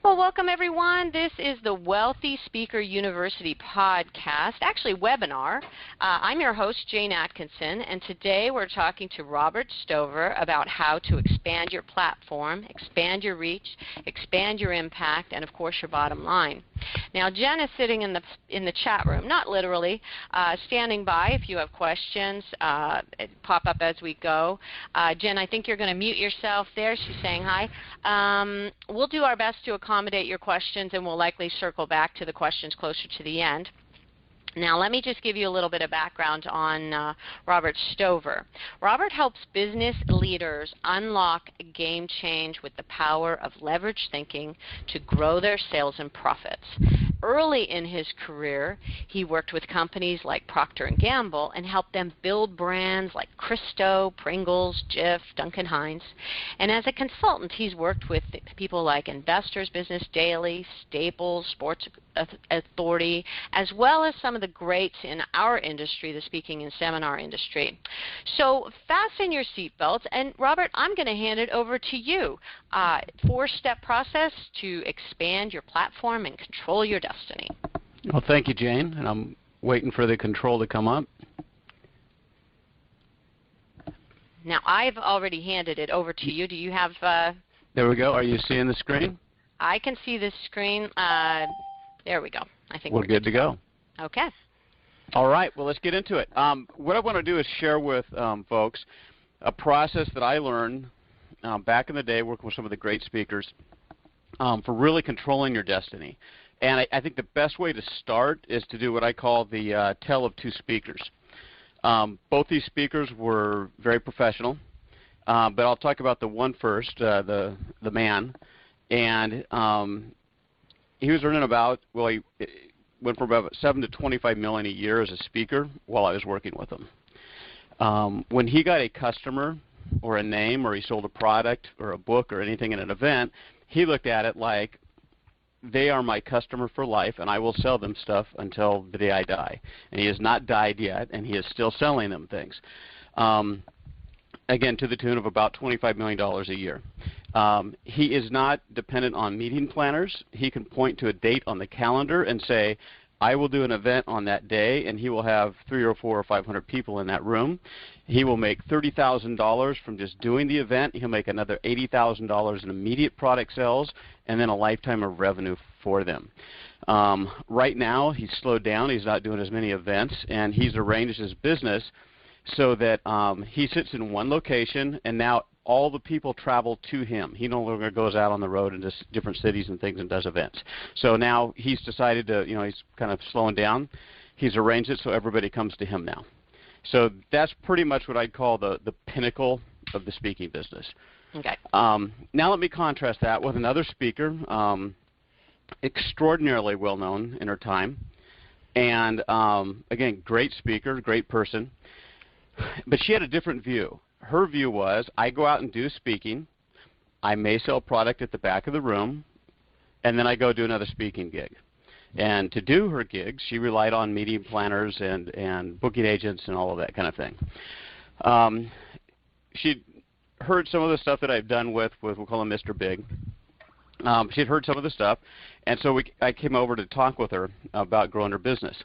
Well, welcome everyone. This is the Wealthy Speaker University podcast, actually webinar. I'm your host, Jane Atkinson, and today we're talking to Robert Stover about how to expand your platform, expand your reach, expand your impact, and of course your bottom line. Now, Jen is sitting in the chat room, not literally, standing by. If you have questions, pop up as we go. Jen, I think you're going to mute yourself there. She's saying hi. We'll do our best to accommodate your questions, and we'll likely circle back to the questions closer to the end. Now, let me just give you a little bit of background on Robert Stover. Robert helps business leaders unlock game change with the power of leverage thinking to grow their sales and profits. Early in his career, he worked with companies like Procter & Gamble and helped them build brands like Cristo, Pringles, Jif, Duncan Hines. And as a consultant, he's worked with people like Investors Business Daily, Staples, Sports Authority, as well as some of the greats in our industry, the speaking and seminar industry. So fasten your seatbelts, and Robert, I'm going to hand it over to you. 4-step process to expand your platform and control your destiny. Well, thank you, Jane, and I'm waiting for the control to come up. Now, I've already handed it over to you. Do you have... There we go. Are you seeing the screen? I can see the screen. There we go. I think we're good to go. Okay. All right. Well, let's get into it. What I want to do is share with folks a process that I learned back in the day working with some of the great speakers for really controlling your destiny. And I think the best way to start is to do what I call the tale of two speakers. Both these speakers were very professional, but I'll talk about the one first, the man. And he was earning about, well, he went from about $7 to $25 million a year as a speaker while I was working with him. When he got a customer or a name, or he sold a product or a book or anything in an event, he looked at it like, they are my customer for life, and I will sell them stuff until the day I die. And he has not died yet, and he is still selling them things. Again, to the tune of about $25 million a year. He is not dependent on meeting planners. He can point to a date on the calendar and say, I will do an event on that day, and he will have 300 or 400 or 500 people in that room. He will make $30,000 from just doing the event. He'll make another $80,000 in immediate product sales, and then a lifetime of revenue for them. Right now, he's slowed down. He's not doing as many events, and he's arranged his business so that he sits in one location, and now all the people travel to him. He no longer goes out on the road into different cities and things and does events. So now he's decided to, he's kind of slowing down. He's arranged it so everybody comes to him now. So that's pretty much what I'd call the pinnacle of the speaking business. Okay. Now let me contrast that with another speaker, extraordinarily well-known in her time. And again, great speaker, great person. But she had a different view. Her view was, I go out and do speaking, I may sell product at the back of the room, and then I go do another speaking gig. And to do her gigs, she relied on meeting planners and booking agents and all of that kind of thing. She'd heard some of the stuff that I've done with we'll call him Mr. Big. She'd heard some of the stuff, and so I came over to talk with her about growing her business.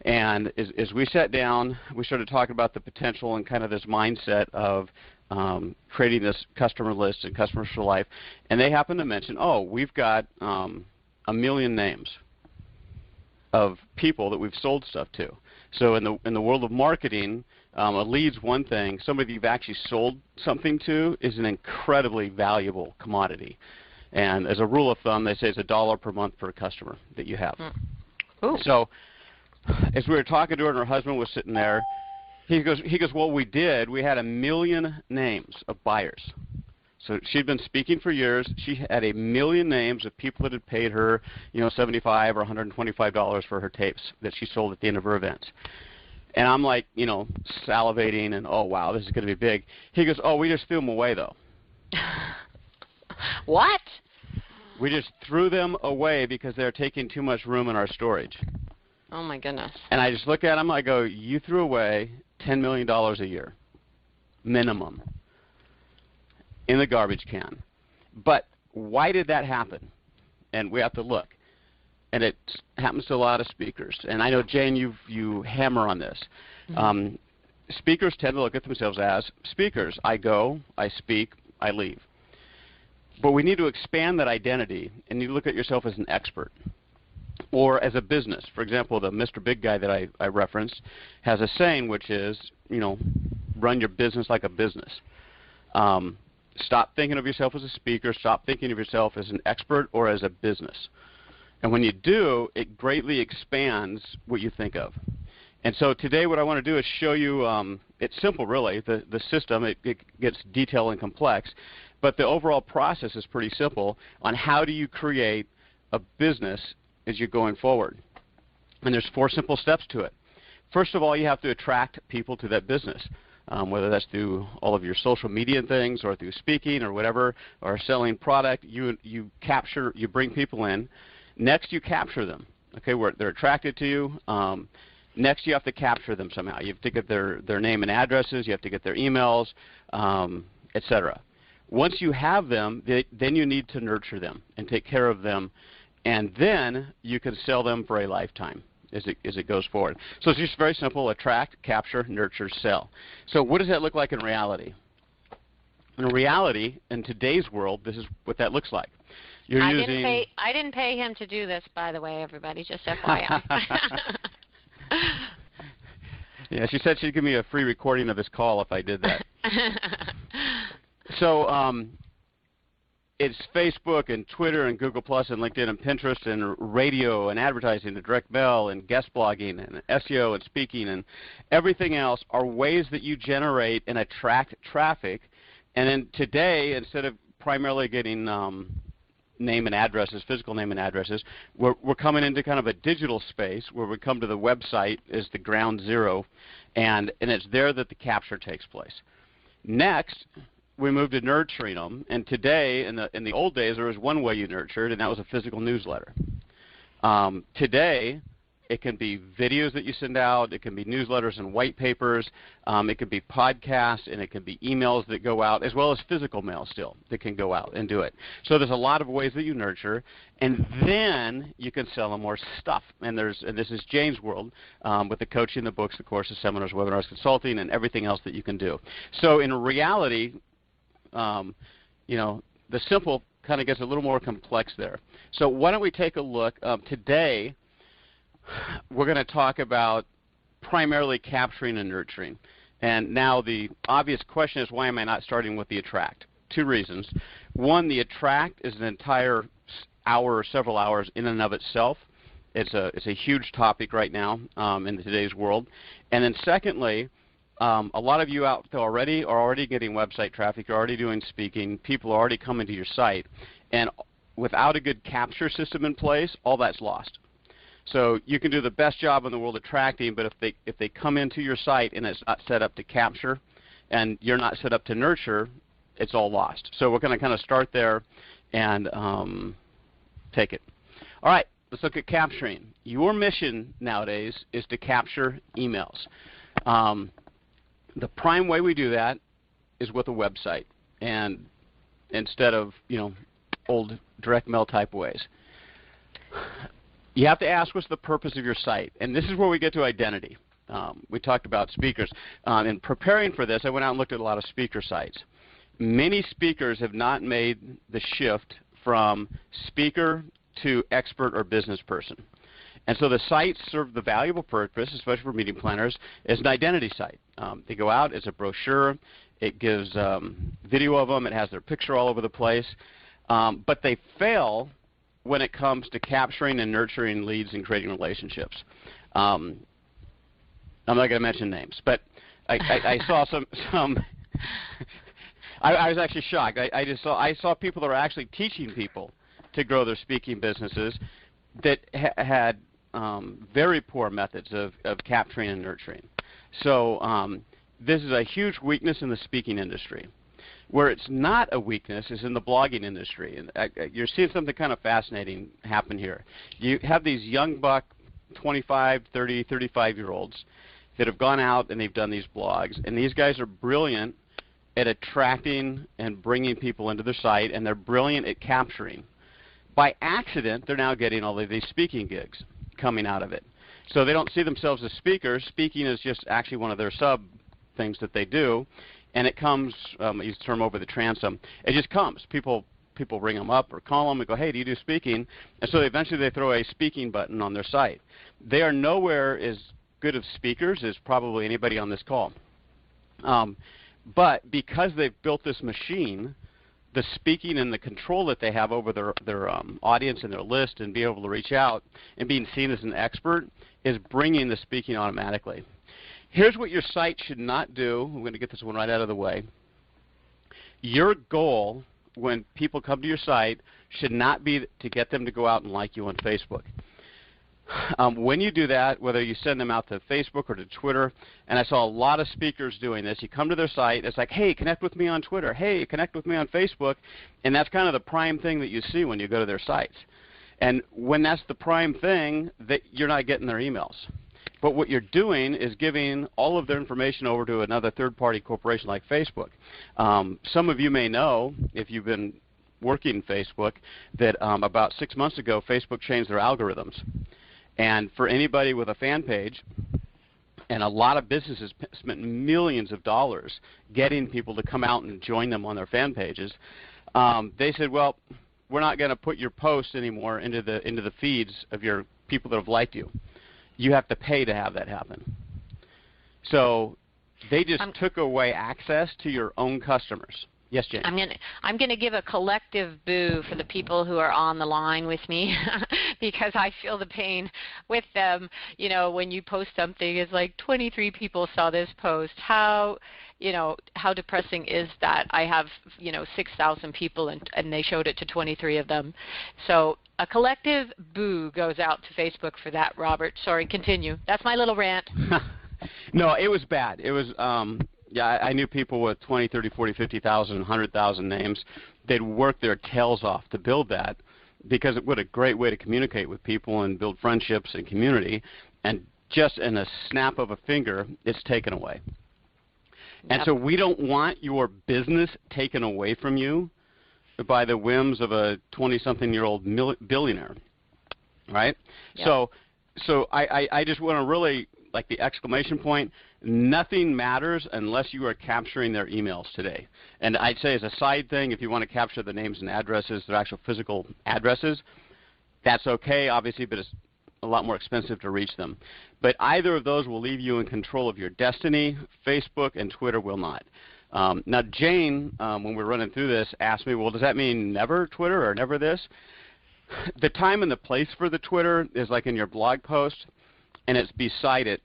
And as we sat down, we started talking about the potential and kind of this mindset of creating this customer list and customers for life. And they happened to mention, oh, we've got 1 million names of people that we've sold stuff to. So in the world of marketing, a lead's one thing. Somebody you've actually sold something to is an incredibly valuable commodity. And as a rule of thumb, they say it's $1 per month per customer that you have. Ooh. So as we were talking to her and her husband was sitting there, he goes, well, we had 1 million names of buyers. So she'd been speaking for years. She had 1 million names of people that had paid her, $75 or $125 for her tapes that she sold at the end of her events. And I'm like, salivating and, oh, wow, this is going to be big. He goes, oh, we just threw them away, though. What? We just threw them away because they're taking too much room in our storage. Oh, my goodness. And I just look at him, I go, you threw away $10 million a year, minimum, in the garbage can. But why did that happen? and we have to look. And it happens to a lot of speakers. And I know, Jane, you hammer on this. Mm-hmm. Speakers tend to look at themselves as speakers. I go, I speak, I leave. But we need to expand that identity, and you look at yourself as an expert or as a business. For example, the Mr. Big Guy that I referenced has a saying, which is, run your business like a business. Stop thinking of yourself as a speaker. Stop thinking of yourself as an expert or as a business. And when you do, it greatly expands what you think of. And so today what I want to do is show you, it's simple really, the system. It gets detailed and complex, but the overall process is pretty simple on how do you create a business as you're going forward. And there's 4 simple steps to it. First of all, you have to attract people to that business, whether that's through all of your social media things or through speaking or whatever, or selling product. You bring people in. Next, you capture them. Okay, they're attracted to you. Next, you have to capture them somehow. You have to get their name and addresses. You have to get their emails, etc. Once you have them, then you need to nurture them and take care of them, and then you can sell them for a lifetime as it goes forward. So it's just very simple: attract, capture, nurture, sell. So what does that look like in reality? In reality, in today's world, this is what that looks like. I didn't pay him to do this, by the way, everybody, just FYI. Yeah, she said she'd give me a free recording of this call if I did that. So it's Facebook and Twitter and Google Plus and LinkedIn and Pinterest and radio and advertising and direct mail and guest blogging and SEO and speaking and everything else are ways that you generate and attract traffic. And then today, instead of primarily getting name and addresses, physical name and addresses, we're coming into kind of a digital space where we come to the website as the ground zero, and it's there that the capture takes place. Next, we move to nurturing them, and today, in the old days, there was one way you nurtured, and that was a physical newsletter. Today, it can be videos that you send out, it can be newsletters and white papers, it can be podcasts, and it can be emails that go out, as well as physical mail still that can go out and do it. So there's a lot of ways that you nurture, and then you can sell them more stuff. And this is Jane's world with the coaching, the books, the courses, seminars, webinars, consulting, and everything else that you can do. So in reality, the simple kind of gets a little more complex there. So why don't we take a look today. We're going to talk about primarily capturing and nurturing. And now the obvious question is, why am I not starting with the attract? 2 reasons. One, the attract is an entire hour or several hours in and of itself. It's a huge topic right now in today's world. And then secondly, a lot of you out there are already getting website traffic. You're already doing speaking. People are already coming to your site. And without a good capture system in place, all that's lost. So you can do the best job in the world attracting, but if they come into your site and it's not set up to capture and you're not set up to nurture, it's all lost. So we're going to kind of start there and take it. All right, let's look at capturing. Your mission nowadays is to capture emails. The prime way we do that is with a website, and instead of old direct mail type ways. You have to ask, what's the purpose of your site? And this is where we get to identity. We talked about speakers. In preparing for this, I went out and looked at a lot of speaker sites. Many speakers have not made the shift from speaker to expert or business person. And so the sites serve the valuable purpose, especially for meeting planners, as an identity site. They go out, it's a brochure, it gives video of them, it has their picture all over the place, but they fail when it comes to capturing and nurturing leads and creating relationships. I'm not going to mention names, but I saw some I was actually shocked. I saw people that were actually teaching people to grow their speaking businesses that had very poor methods of capturing and nurturing. So this is a huge weakness in the speaking industry. Where it's not a weakness is in the blogging industry. And you're seeing something kind of fascinating happen here. You have these young buck 25, 30, 35-year-olds that have gone out and they've done these blogs. And these guys are brilliant at attracting and bringing people into their site, and they're brilliant at capturing. By accident, they're now getting all of these speaking gigs coming out of it. So they don't see themselves as speakers. Speaking is just actually one of their sub things that they do, and it comes, I use the term over the transom, it just comes. People ring them up or call them and go, hey, do you do speaking? And so eventually they throw a speaking button on their site. They are nowhere as good of speakers as probably anybody on this call. But because they've built this machine, the speaking and the control that they have over their audience and their list and being able to reach out and being seen as an expert is bringing the speaking automatically. Here's what your site should not do. I'm going to get this one right out of the way. Your goal when people come to your site should not be to get them to go out and like you on Facebook. When you do that, whether you send them out to Facebook or to Twitter, and I saw a lot of speakers doing this, you come to their site, it's like, hey, connect with me on Twitter, hey, connect with me on Facebook, and that's kind of the prime thing that you see when you go to their sites. And when that's the prime thing, that you're not getting their emails. But what you're doing is giving all of their information over to another third-party corporation like Facebook. Some of you may know, if you've been working Facebook, that about 6 months ago, Facebook changed their algorithms. And for anybody with a fan page, and a lot of businesses spent millions of dollars getting people to come out and join them on their fan pages, they said, well, we're not going to put your posts anymore into the feeds of your people that have liked you. You have to pay to have that happen. So they just took away access to your own customers. Yes, Jane. I'm gonna give a collective boo for the people who are on the line with me because I feel the pain with them. You know, when you post something, it's like 23 people saw this post. How depressing is that? I have 6,000 people and they showed it to 23 of them. So a collective boo goes out to Facebook for that, Robert. Sorry, continue. That's my little rant. No, it was bad. It was. Yeah, I knew people with 20, 30, 40, 50,000, 100,000 names. They'd work their tails off to build that because it was a great way to communicate with people and build friendships and community. And just in a snap of a finger, it's taken away. And so we don't want your business taken away from you by the whims of a 20-something-year-old billionaire, right? Yep. So I just want to really, like the exclamation point, nothing matters unless you are capturing their emails today. And I'd say as a side thing, if you want to capture the names and addresses, their actual physical addresses, that's okay, obviously, but it's a lot more expensive to reach them. But either of those will leave you in control of your destiny. Facebook and Twitter will not. Now, Jane, when we're running through this, asked me, well, does that mean never Twitter or never this? The time and the place for the Twitter is like in your blog post, and it's beside it.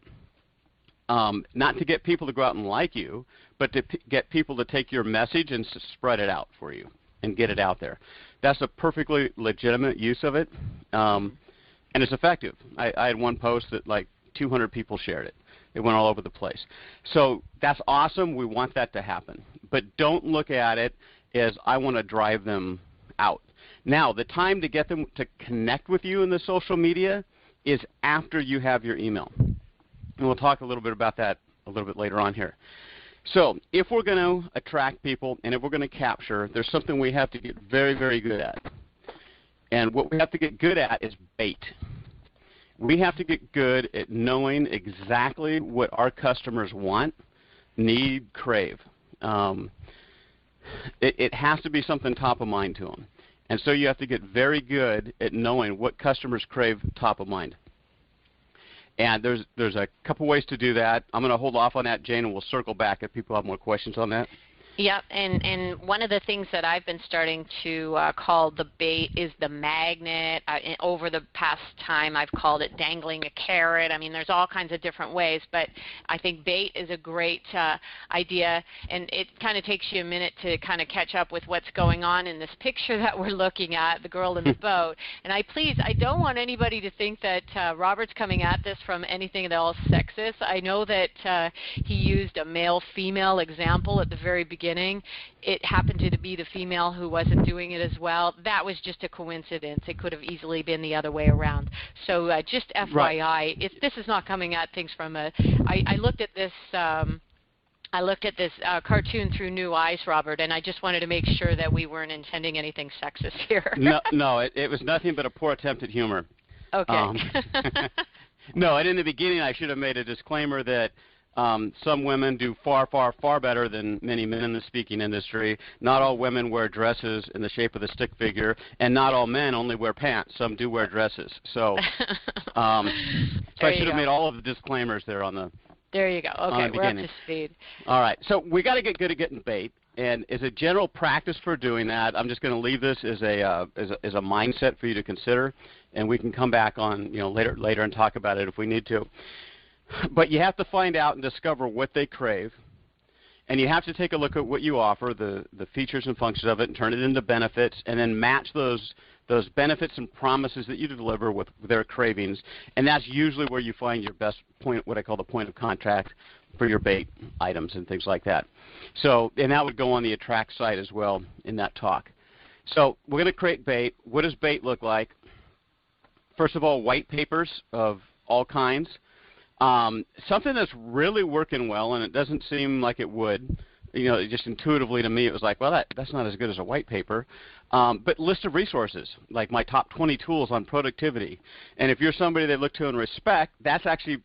Not to get people to go out and like you, but to get people to take your message and spread it out for you and get it out there. That's a perfectly legitimate use of it, and it's effective. I had one post that like 200 people shared it. It went all over the place. So that's awesome. We want that to happen. But don't look at it as I want to drive them out. Now, the time to get them to connect with you in the social media is after you have your email. And we'll talk a little bit about that a little bit later on here. So if we're going to attract people and if we're going to capture, there's something we have to get very, very good at. And what we have to get good at is bait. We have to get good at knowing exactly what our customers want, need, crave. It has to be something top of mind to them. And so you have to get very good at knowing what customers crave top of mind. And there's a couple ways to do that. I'm going to hold off on that, Jane, and we'll circle back if people have more questions on that. Yep, and one of the things that I've been starting to call the bait is the magnet. Over the past time, I've called it dangling a carrot. I mean, there's all kinds of different ways, but I think bait is a great idea, and it kind of takes you a minute to kind of catch up with what's going on in this picture that we're looking at, the girl in the boat. And I don't want anybody to think that Robert's coming at this from anything at all sexist. I know that he used a male-female example at the very beginning. It happened to be the female who wasn't doing it as well. That was just a coincidence. It could have easily been the other way around. So just FYI, this is not coming at things from I looked at this I looked at this cartoon through new eyes, Robert, and I just wanted to make sure that we weren't intending anything sexist here. No, it was nothing but a poor attempt at humor. Okay. No, and in the beginning I should have made a disclaimer that some women do far, far, far better than many men in the speaking industry. Not all women wear dresses in the shape of the stick figure, and not all men only wear pants. Some do wear dresses. So, I should have made all of the disclaimers there on the There you go. Okay, we're up to speed. All right. So we got to get good at getting bait. And as a general practice for doing that, I'm just going to leave this as a mindset for you to consider, and we can come back on later and talk about it if we need to. But you have to find out and discover what they crave, and you have to take a look at what you offer, the features and functions of it, and turn it into benefits, and then match those benefits and promises that you deliver with their cravings. And that's usually where you find your best point, what I call the point of contact for your bait items and things like that. So, and that would go on the attract site as well in that talk. So we're going to create bait. What does bait look like? First of all, white papers of all kinds. Something that's really working well, and it doesn't seem like it would. Just intuitively to me, it was like, well, that's not as good as a white paper. But list of resources, like my top 20 tools on productivity. And if you're somebody they look to and respect, that's actually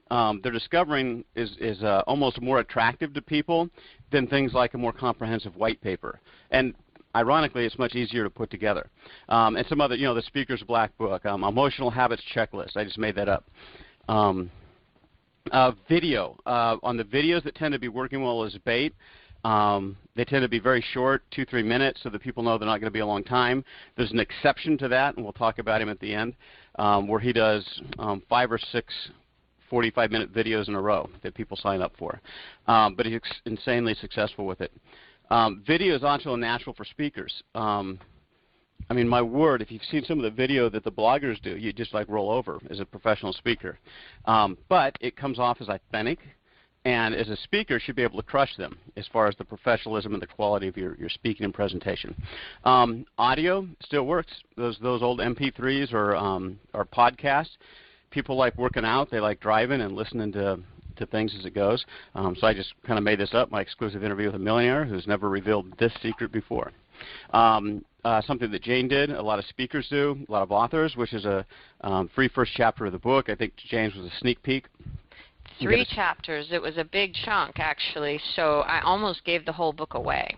they're discovering is almost more attractive to people than things like a more comprehensive white paper. And ironically, it's much easier to put together. And some other, the Speaker's Black Book, Emotional Habits Checklist. I just made that up. Video. On the videos that tend to be working well as bait, they tend to be very short, 2-3 minutes, so that people know they're not going to be a long time. There's an exception to that, and we'll talk about him at the end, where he does 5 or 6 45-minute videos in a row that people sign up for. But he's insanely successful with it. Video is also natural for speakers. I mean, my word, if you've seen some of the video that the bloggers do, you just like roll over as a professional speaker. But it comes off as authentic, and as a speaker should be able to crush them as far as the professionalism and the quality of your speaking and presentation. Audio still works. Those old MP3s or podcasts. People like working out. They like driving and listening to things as it goes. So I just kind of made this up, my exclusive interview with a millionaire who's never revealed this secret before. Something that Jane did, a lot of speakers do, a lot of authors, which is a free first chapter of the book. I think James was a sneak peek. 3 chapters. It was a big chunk, actually, so I almost gave the whole book away.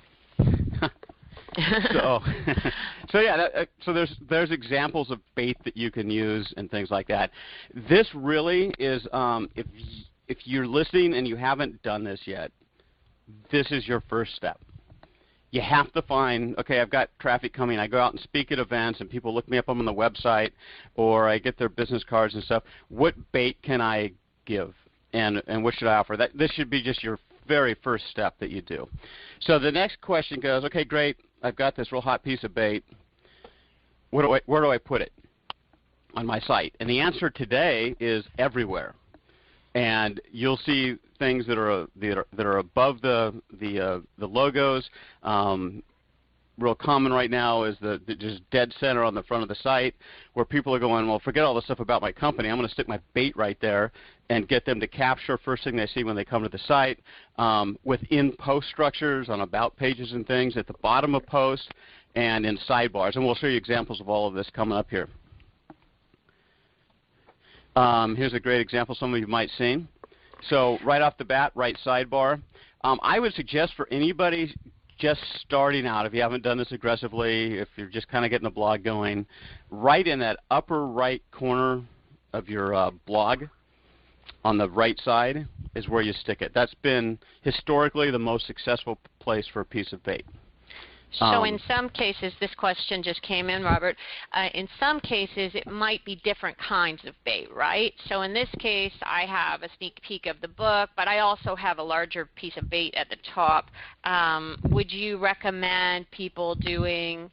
So yeah, so there's examples of bait that you can use and things like that. This really is, if you're listening and you haven't done this yet, this is your first step. You have to find, okay, I've got traffic coming. I go out and speak at events, and people look me up on the website, or I get their business cards and stuff. What bait can I give, and what should I offer? This should be just your very first step that you do. So the next question goes, okay, great. I've got this real hot piece of bait. Where do I put it on my site? And the answer today is everywhere. And you'll see things that are above the logos. Real common right now is the just dead center on the front of the site, where people are going, well, forget all the stuff about my company. I'm going to stick my bait right there and get them to capture first thing they see when they come to the site. Within post structures, on about pages and things, at the bottom of posts, and in sidebars. And we'll show you examples of all of this coming up here. Here's a great example some of you might have seen. So right off the bat, right sidebar. I would suggest for anybody just starting out, if you haven't done this aggressively, if you're just kind of getting the blog going, right in that upper right corner of your blog on the right side is where you stick it. That's been historically the most successful place for a piece of bait. So in some cases, this question just came in, Robert, in some cases it might be different kinds of bait, right? So in this case, I have a sneak peek of the book, but I also have a larger piece of bait at the top. Would you recommend people doing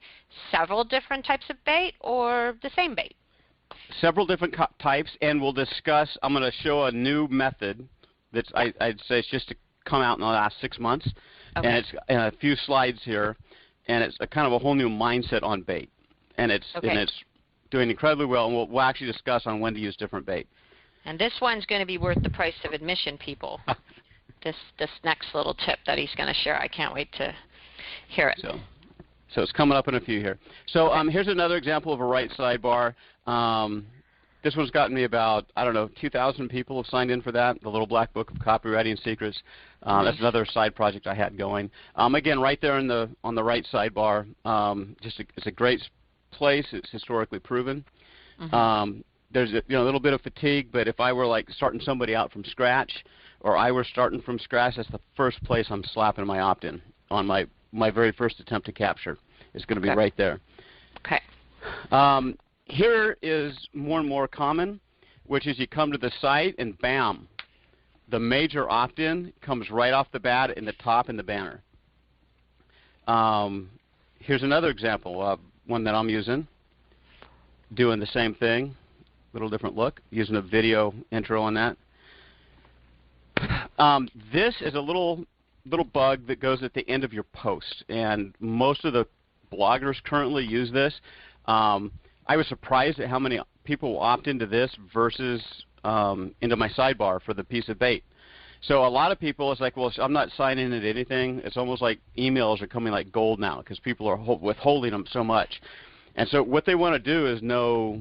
several different types of bait or the same bait? Several different types, and we'll discuss, I'm going to show a new method that's, I'd say it's just to come out in the last 6 months. Okay. And it's in a few slides here. And it's a kind of a whole new mindset on bait, and it's doing incredibly well. And we'll actually discuss on when to use different bait. And this one's going to be worth the price of admission, people. this next little tip that he's going to share. I can't wait to hear it. So it's coming up in a few here. So Okay. here's another example of a right sidebar. This one's gotten me about, I don't know, 2,000 people have signed in for that, the Little Black Book of Copywriting Secrets. Nice. That's another side project I had going. Again, right there on the right sidebar, it's a great place. It's historically proven. Mm-hmm. There's a little bit of fatigue, but if I were like starting somebody out from scratch, or I were starting from scratch, that's the first place I'm slapping my opt-in on my very first attempt to capture. It's going to be right there. Okay. Here is more and more common, which is you come to the site and bam, the major opt-in comes right off the bat in the top in the banner. Here's another example, one that I'm using, doing the same thing, little different look, using a video intro on that. This is a little bug that goes at the end of your post, and most of the bloggers currently use this. I was surprised at how many people will opt into this versus into my sidebar for the piece of bait. So a lot of people, it's like, well, I'm not signing into anything. It's almost like emails are coming like gold now because people are withholding them so much. And so what they want to do is know,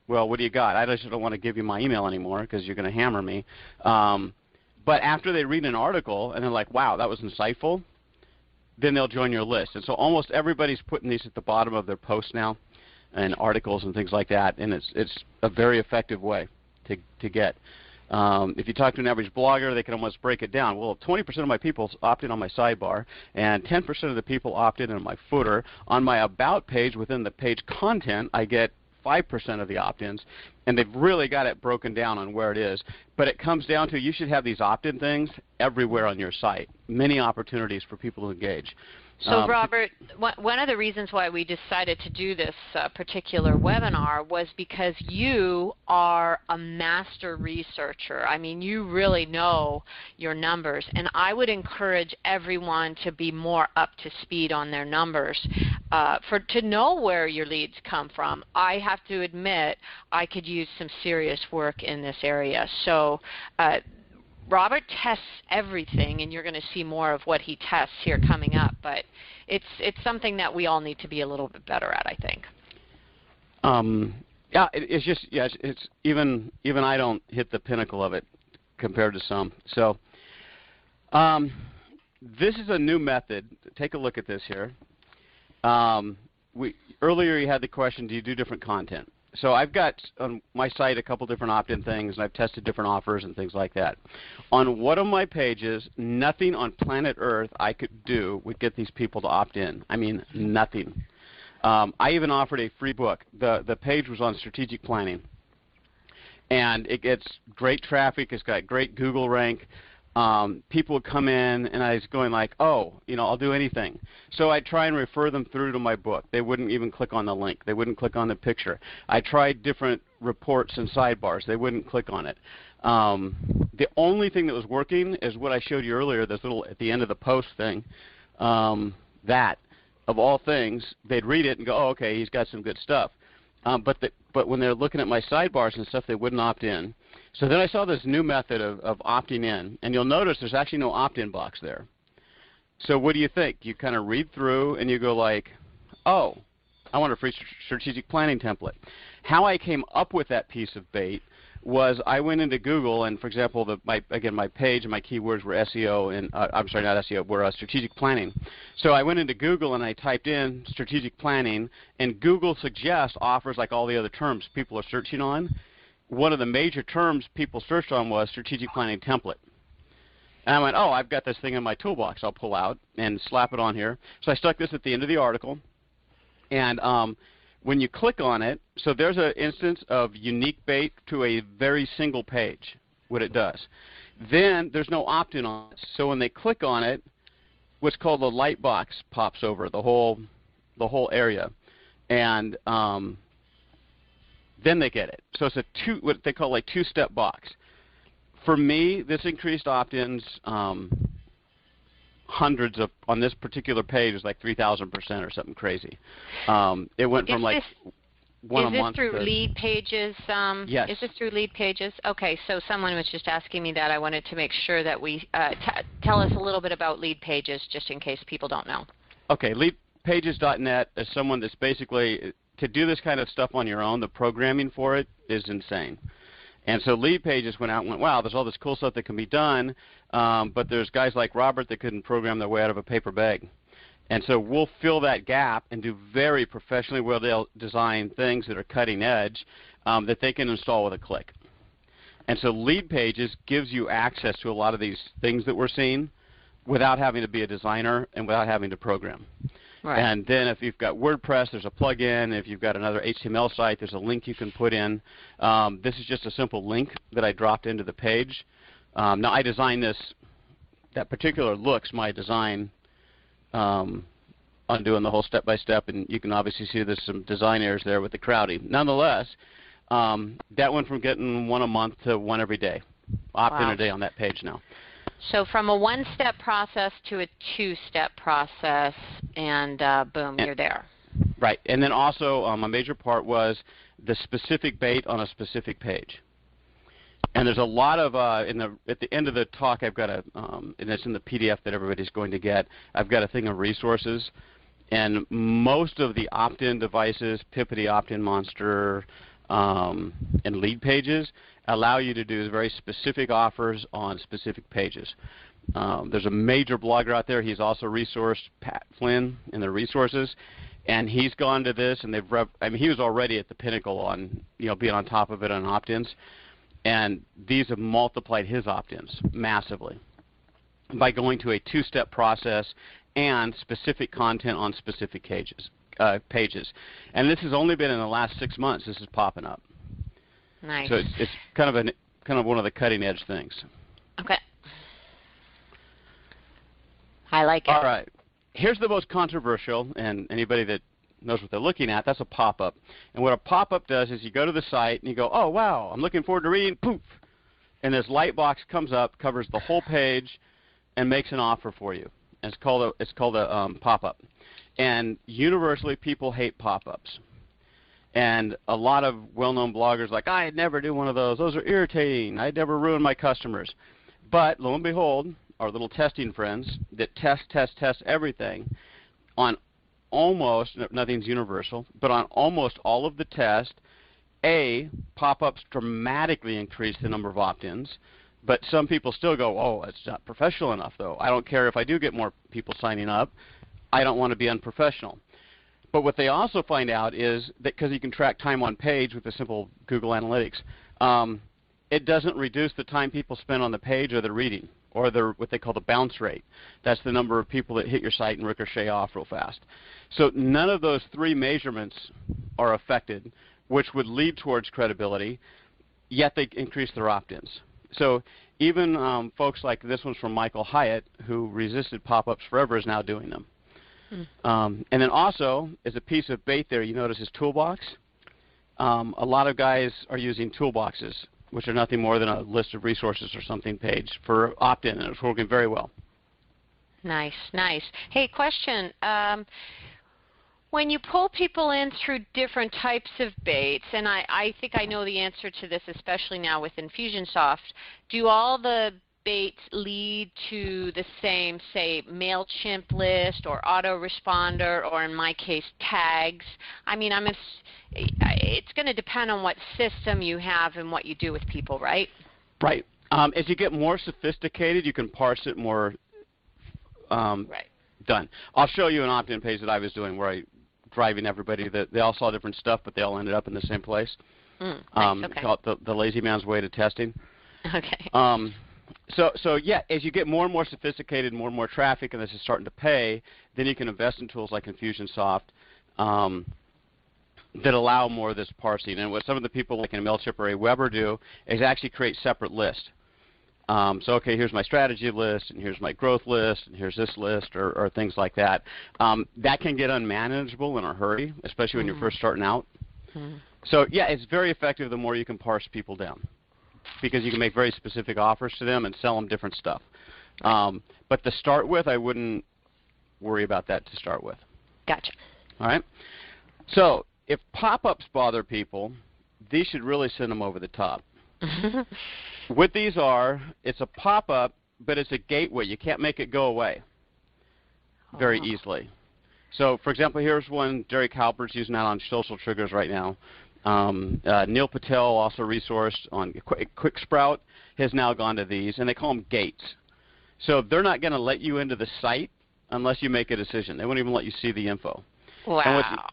well, what do you got? I just don't want to give you my email anymore because you're going to hammer me. But after they read an article and they're like, wow, that was insightful, then they'll join your list. And so almost everybody's putting these at the bottom of their posts now and articles and things like that, and it's a very effective way to get. If you talk to an average blogger, they can almost break it down. Well, 20% of my people opt in on my sidebar, and 10% of the people opt in on my footer. On my About page, within the page content, I get 5% of the opt-ins, and they've really got it broken down on where it is. But it comes down to you should have these opt-in things everywhere on your site, many opportunities for people to engage. So Robert, one of the reasons why we decided to do this particular webinar was because you are a master researcher. I mean, you really know your numbers, and I would encourage everyone to be more up to speed on their numbers. To know where your leads come from, I have to admit I could use some serious work in this area. So Robert tests everything, and you're going to see more of what he tests here coming up. But it's something that we all need to be a little bit better at, I think. Yeah, it's even I don't hit the pinnacle of it compared to some. So this is a new method. Take a look at this here. Earlier you had the question, do you do different content? So I've got on my site a couple different opt-in things, and I've tested different offers and things like that. On one of my pages, nothing on planet Earth I could do would get these people to opt in. I mean, nothing. I even offered a free book. The page was on strategic planning, and it gets great traffic. It's got great Google rank. People would come in, and I was going like, oh, I'll do anything. So I'd try and refer them through to my book. They wouldn't even click on the link. They wouldn't click on the picture. I tried different reports and sidebars. They wouldn't click on it. The only thing that was working is what I showed you earlier, this little at the end of the post thing. That, of all things, they'd read it and go, oh, okay, he's got some good stuff. But when they're looking at my sidebars and stuff, they wouldn't opt in. So then I saw this new method of opting in, and you'll notice there's actually no opt-in box there. So what do you think? You kind of read through and you go like, oh, I want a free strategic planning template. How I came up with that piece of bait was I went into Google, and for example, my page and my keywords were SEO, and I'm sorry, not SEO, were strategic planning. So I went into Google and I typed in strategic planning, and Google suggests offers like all the other terms people are searching on. One of the major terms people searched on was strategic planning template. And I went, oh, I've got this thing in my toolbox I'll pull out and slap it on here. So I stuck this at the end of the article. And when you click on it, so there's an instance of unique bait to a very single page, what it does. Then there's no opt-in on it. So when they click on it, what's called the light box pops over, the whole area. And then they get it. So it's what they call like two-step box. For me, this increased opt-ins hundreds of, on this particular page, is like 3,000% or something crazy. It went from like, one a Is this month. through Lead Pages? Yes. Is this through Lead Pages? Okay, so someone was just asking me that. I wanted to make sure that we tell us a little bit about Lead Pages, just in case people don't know. Okay, leadpages.net is someone that's basically, to do this kind of stuff on your own, the programming for it is insane. And so Lead Pages went out and went, wow, there's all this cool stuff that can be done, but there's guys like Robert that couldn't program their way out of a paper bag. And so we'll fill that gap and do very professionally well-designed things that are cutting edge that they can install with a click. And so Lead Pages gives you access to a lot of these things that we're seeing without having to be a designer and without having to program. Right. And then if you've got WordPress, there's a plugin. If you've got another HTML site, there's a link you can put in. This is just a simple link that I dropped into the page. Now I designed this, that particular look's my design, undoing the whole step-by-step, and you can obviously see there's some design errors there with the crowding. Nonetheless, that went from getting one a month to one every day, opt-in a day on that page now. So from a one-step process to a two-step process, and boom, you're there. Right, and then also a major part was the specific bait on a specific page. And there's a lot of, at the end of the talk, I've got a, and it's in the PDF that everybody's going to get, I've got a thing of resources. And most of the opt-in devices, Pipity, Opt-in Monster, and Lead Pages allow you to do very specific offers on specific pages. There's a major blogger out there. He's also resourced, Pat Flynn, in the resources. And he's gone to this, and he was already at the pinnacle on, being on top of it on opt-ins. And these have multiplied his opt-ins massively by going to a two-step process and specific content on specific pages. And this has only been in the last 6 months. This is popping up. Nice. So it's kind of one of the cutting-edge things. Okay. I like it. All right. Here's the most controversial, and anybody that knows what they're looking at, that's a pop-up. And what a pop-up does is you go to the site and you go, oh, wow, I'm looking forward to reading, poof. And this light box comes up, covers the whole page, and makes an offer for you. And it's called a pop-up. And universally, people hate pop-ups. And a lot of well-known bloggers are like, I'd never do one of those. Those are irritating. I'd never ruin my customers. But lo and behold, our little testing friends that test everything on almost, nothing's universal, but on almost all of the tests, pop-ups dramatically increase the number of opt-ins, but some people still go, oh, it's not professional enough, though. I don't care if I do get more people signing up. I don't want to be unprofessional. But what they also find out is that because you can track time on page with the simple Google Analytics, it doesn't reduce the time people spend on the page or the reading, or what they call the bounce rate. That's the number of people that hit your site and ricochet off real fast. So none of those three measurements are affected, which would lead towards credibility, yet they increase their opt-ins. So even folks like this one's from Michael Hyatt, who resisted pop-ups forever, is now doing them. And then also, as a piece of bait there, you notice his toolbox. A lot of guys are using toolboxes, which are nothing more than a list of resources or something page for opt-in, and it's working very well. Nice, nice. Hey, question. When you pull people in through different types of baits, and I think I know the answer to this, especially now with Infusionsoft, do all the baits lead to the same, say, MailChimp list or autoresponder, or in my case, tags? I mean, it's going to depend on what system you have and what you do with people, right? Right. As you get more sophisticated, you can parse it more. Right. Done. I'll show you an opt-in page that I was doing where I driving everybody that they all saw different stuff, but they all ended up in the same place. Nice, okay. Call it the lazy man's way to testing. Okay. So yeah, as you get more and more sophisticated, more and more traffic, and this is starting to pay, then you can invest in tools like Infusionsoft that allow more of this parsing. And what some of the people like in MailChimp or Aweber do is actually create separate lists. So okay, here's my strategy list, and here's my growth list, and here's this list, or things like that. That can get unmanageable in a hurry, especially when you're first starting out. So yeah, it's very effective the more you can parse people down, because you can make very specific offers to them and sell them different stuff. But to start with, I wouldn't worry about that to start with. Gotcha. All right. So if pop-ups bother people, these should really send them over the top. What these are, it's a pop-up, but it's a gateway. You can't make it go away very easily. So, for example, here's one Jerry Cowper's using that on social triggers right now. Neil Patel, also resourced on QuickSprout, has now gone to these, and they call them gates. So they're not going to let you into the site unless you make a decision. They won't even let you see the info. Wow.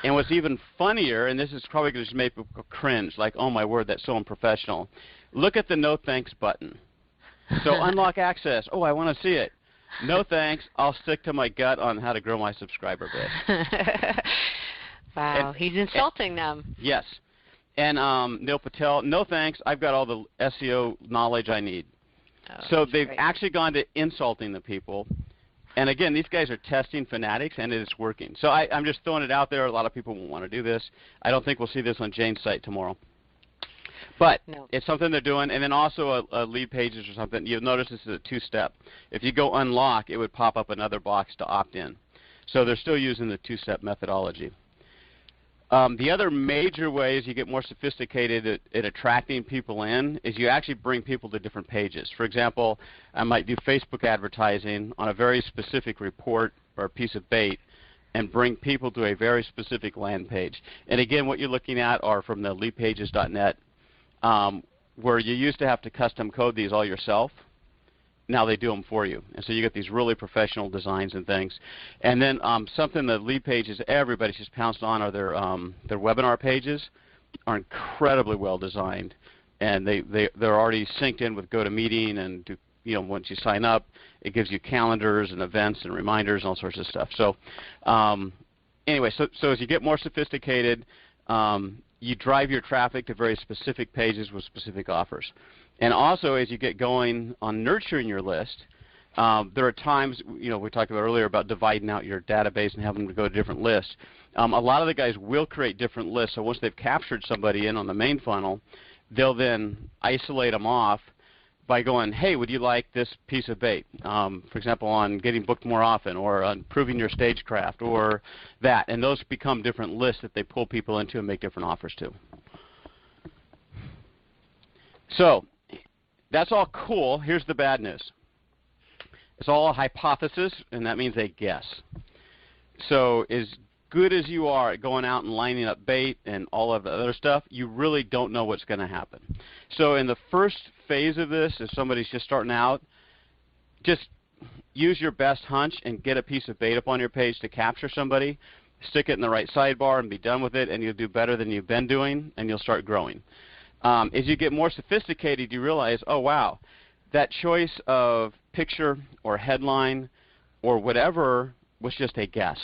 And what's even funnier, and this is probably going to make people cringe, like, oh my word, that's so unprofessional. Look at the no thanks button. So unlock access. Oh, I want to see it. No thanks. I'll stick to my gut on how to grow my subscriber base. Wow, he's insulting them. Yes. And Neil Patel, no thanks. I've got all the SEO knowledge I need. Oh, so they've great. actually gone to insulting the people. And again, these guys are testing fanatics, and it is working. So I'm just throwing it out there. A lot of people won't want to do this. I don't think we'll see this on Jane's site tomorrow. But it's something they're doing. And then also a lead pages or something. You'll notice this is a two-step. If you go unlock, it would pop up another box to opt in. So they're still using the two-step methodology. The other major ways you get more sophisticated at attracting people in is you actually bring people to different pages. For example, I might do Facebook advertising on a very specific report or a piece of bait and bring people to a very specific land page. And again, what you're looking at are from the leadpages.net, where you used to have to custom code these all yourself. Now they do them for you. And so you get these really professional designs and things. And then something that lead pages everybody's just pounced on are their webinar pages are incredibly well designed. And they're already synced in with GoToMeeting, and once you sign up, it gives you calendars and events and reminders and all sorts of stuff. So anyway, so as you get more sophisticated, you drive your traffic to very specific pages with specific offers. And also, as you get going on nurturing your list, there are times, we talked about earlier about dividing out your database and having them to go to different lists. A lot of the guys will create different lists. So once they've captured somebody in on the main funnel, they'll then isolate them off by going, hey, would you like this piece of bait? For example, on getting booked more often, or on improving your stagecraft, or that. And those become different lists that they pull people into and make different offers to. So that's all cool. Here's the bad news. It's all a hypothesis, and that means a guess. So as good as you are at going out and lining up bait and all of the other stuff, you really don't know what's going to happen. So in the first phase of this, if somebody's just starting out, just use your best hunch and get a piece of bait up on your page to capture somebody, stick it in the right sidebar and be done with it, and you'll do better than you've been doing, and you'll start growing. As you get more sophisticated, you realize, oh, wow, that choice of picture or headline or whatever was just a guess.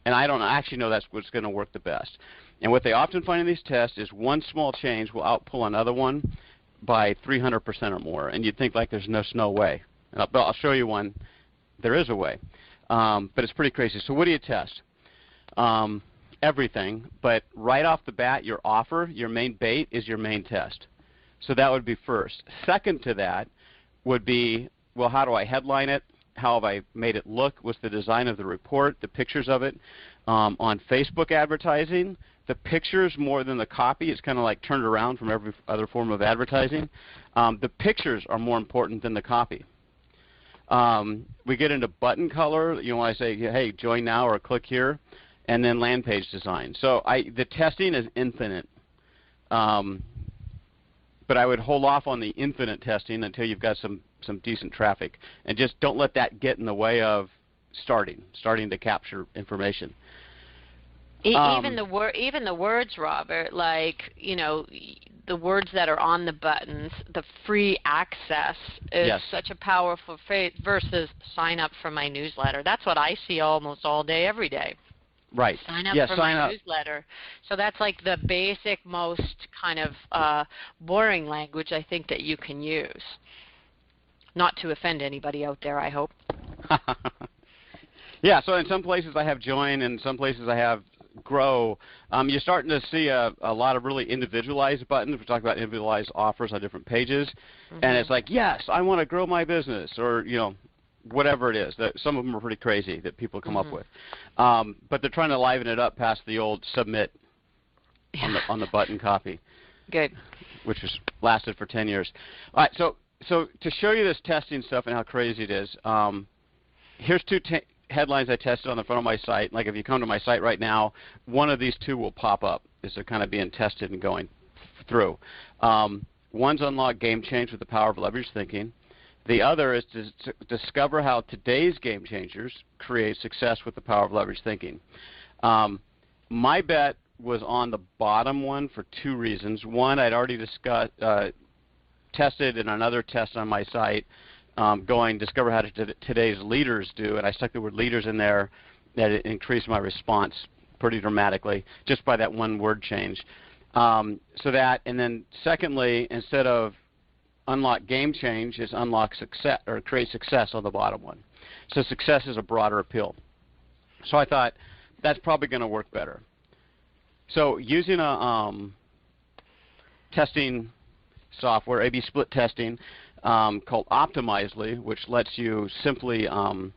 And I don't actually know that's what's going to work the best. And what they often find in these tests is one small change will outpull another one by 300% or more. And you'd think like there's no way. But I'll show you one. There is a way. But it's pretty crazy. So what do you test? Everything, but right off the bat, your offer, your main bait, is your main test. So that would be first. Second to that would be, well, how do I headline it? How have I made it look? What's the design of the report, the pictures of it? On Facebook advertising, the pictures more than the copy. It's kind of like turned around from every other form of advertising. The pictures are more important than the copy. We get into button color. When I say, hey, join now or click here. And then land page design. So the testing is infinite, but I would hold off on the infinite testing until you've got some decent traffic, and just don't let that get in the way of starting to capture information. Even the words, Robert, like the words that are on the buttons, the free access is such a powerful phrase versus sign up for my newsletter. That's what I see almost all day, every day. Right. Sign up for my newsletter. So that's like the basic, most kind of boring language I think that you can use. Not to offend anybody out there, I hope. Yeah, so in some places I have join, and some places I have grow. You're starting to see a lot of really individualized buttons. We talk about individualized offers on different pages. And it's like, yes, I want to grow my business, or, whatever it is. Some of them are pretty crazy that people come up with. But they're trying to liven it up past the old submit on the button copy. Good. Which lasted for 10 years. All right, so to show you this testing stuff and how crazy it is, here's two headlines I tested on the front of my site. Like if you come to my site right now, one of these two will pop up as they're kind of being tested and going through. One's Unlock Game Change with the Power of Leveraged Thinking. The other is to discover how today's game changers create success with the power of leveraged thinking. My bet was on the bottom one for two reasons. One, I'd already tested in another test on my site, discover how today's leaders do, and I stuck the word leaders in there, that it increased my response pretty dramatically just by that one word change. And then secondly, instead of Unlock Game Change, is Unlock Success, or Create Success on the bottom one. So success is a broader appeal. So I thought that's probably going to work better. So using a testing software, A/B split testing, called Optimizely, which lets you simply kind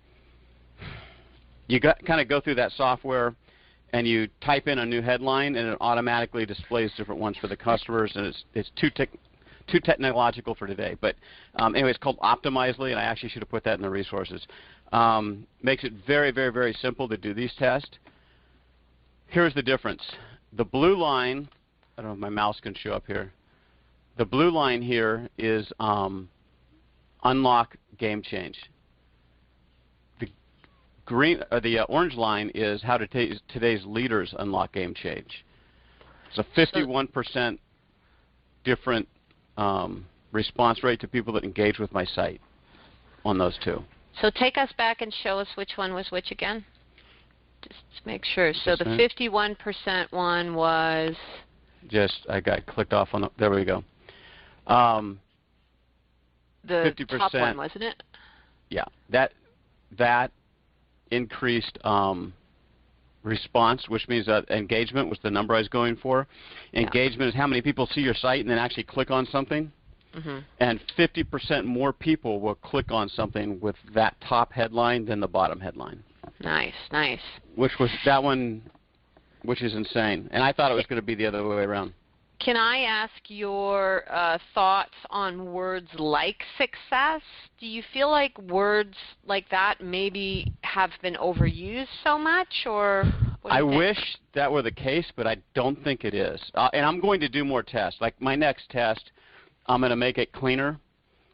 of go through that software and you type in a new headline and it automatically displays different ones for the customers, and it's too technological for today. But anyway, it's called Optimizely, and I actually should have put that in the resources. Makes it very, very, very simple to do these tests. Here's the difference. The blue line, I don't know if my mouse can show up here. The blue line here is Unlock Game Change. The orange line is how today's leaders unlock game change. It's a 51% different response rate to people that engage with my site on those two. So take us back and show us which one was which again. Just to make sure. So the 51% one was? I got clicked off on there we go. The 50%, top one, wasn't it? Yeah. That increased response, which means that engagement was the number I was going for. Engagement is how many people see your site and then actually click on something. Mm-hmm. And 50% more people will click on something with that top headline than the bottom headline. Nice, nice. Which was that one, which is insane. And I thought it was going to be the other way around. Can I ask your thoughts on words like success? Do you feel like words like that maybe have been overused so much, or what do you think? Wish that were the case, but I don't think it is. And I'm going to do more tests. Like my next test, I'm going to make it cleaner.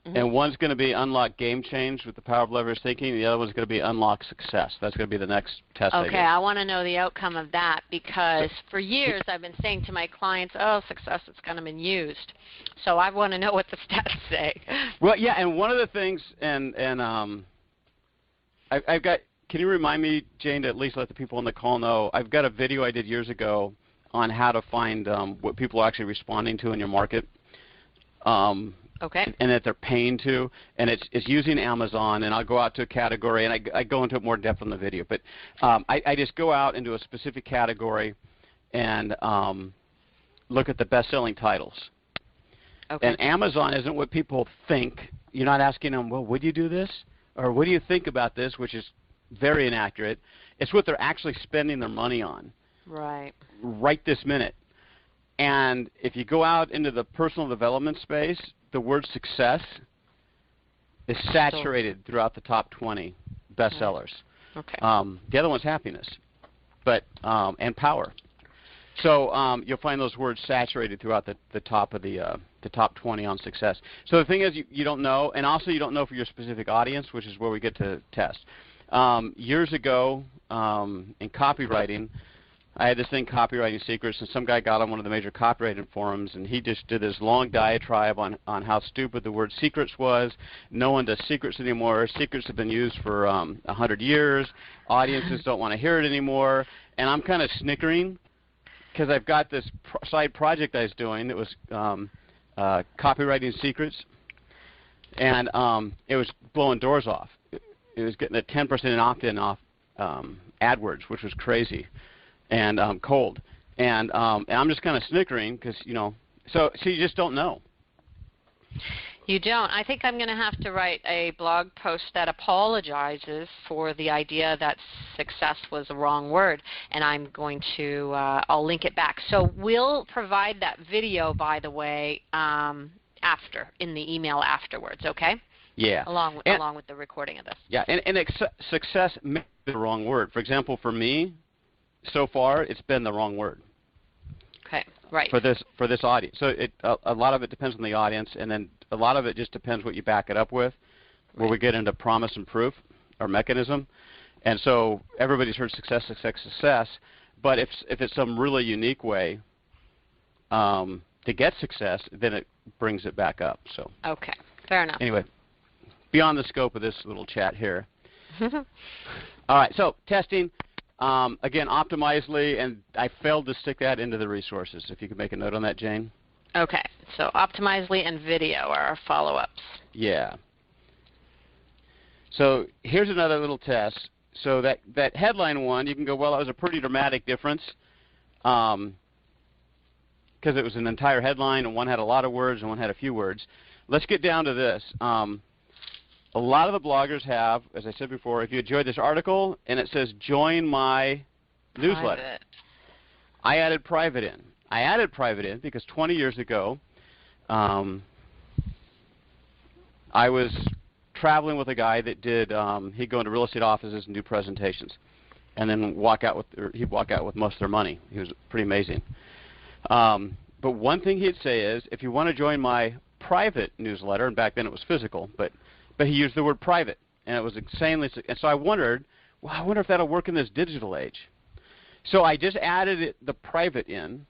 Mm-hmm. And one's going to be Unlock Game Change with the Power of Leveraged Thinking. The other one's going to be Unlock Success. That's going to be the next test I do. Okay, I want to know the outcome of that, because for years I've been saying to my clients, oh, success has kind of been used. So I want to know what the stats say. Well, yeah, and one of the things, I've got, can you remind me, Jane, to at least let the people on the call know, I've got a video I did years ago on how to find what people are actually responding to in your market. Okay. And that they're paying to, and it's using Amazon, and I'll go out to a category, and I go into it more depth on the video. But I just go out into a specific category and look at the best-selling titles. Okay. And Amazon isn't what people think. You're not asking them, well, would you do this? Or what do you think about this, which is very inaccurate. It's what they're actually spending their money on. Right this minute. And if you go out into the personal development space, the word success is saturated throughout the top 20 bestsellers. Okay. The other one's happiness, and power. So you'll find those words saturated throughout the top of the top 20 on success. So the thing is, you don't know, and also you don't know for your specific audience, which is where we get to test. Years ago in copywriting, I had this thing, Copywriting Secrets, and some guy got on one of the major copywriting forums, and he just did this long diatribe on how stupid the word secrets was. No one does secrets anymore. Secrets have been used for 100 years. Audiences don't want to hear it anymore. And I'm kind of snickering because I've got this side project I was doing that was Copywriting Secrets, and it was blowing doors off. It was getting a 10% opt-in off AdWords, which was crazy. And cold, and I'm just kind of snickering because so you just don't know. You don't. I think I'm going to have to write a blog post that apologizes for the idea that success was the wrong word, and I'm going to, I'll link it back. So we'll provide that video, by the way, after, in the email afterwards, okay? Yeah. Along with the recording of this. Yeah, and success may be the wrong word. For example, for me, so far, it's been the wrong word. Okay, right. For this audience. So a lot of it depends on the audience, and then a lot of it just depends what you back it up with, where we get into promise and proof or mechanism. And so everybody's heard success, success, success, but if it's some really unique way to get success, then it brings it back up. So okay, fair enough. Anyway, beyond the scope of this little chat here. All right, so testing. Again, Optimizely, and I failed to stick that into the resources. If you could make a note on that, Jane. Okay, so Optimizely and video are our follow-ups. Yeah. So here's another little test. So that headline one, you can go, well, that was a pretty dramatic difference because it was an entire headline, and one had a lot of words and one had a few words. Let's get down to this. A lot of the bloggers have, as I said before, if you enjoyed this article and it says join my newsletter. Private. I added private in. I added private in because 20 years ago I was traveling with a guy that did, he'd go into real estate offices and do presentations and then he'd walk out with most of their money. He was pretty amazing. But one thing he'd say is, if you want to join my private newsletter, and back then it was physical, but he used the word private, and it was insanely. And so I wondered, well, I wonder if that'll work in this digital age. So I just added the private in,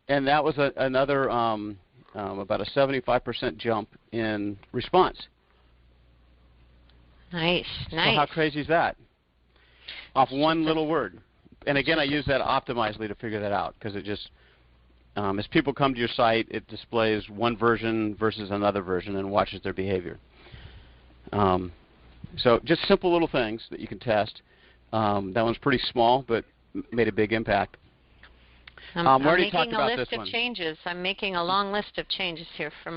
and that was another about a 75% jump in response. Nice, nice. So how crazy is that? Off one little word. And again, I use that Optimizely to figure that out because it just, as people come to your site, it displays one version versus another version and watches their behavior. So just simple little things that you can test. That one's pretty small, but made a big impact. I'm we already making talked about a list this of one. changes. I'm making a long list of changes here for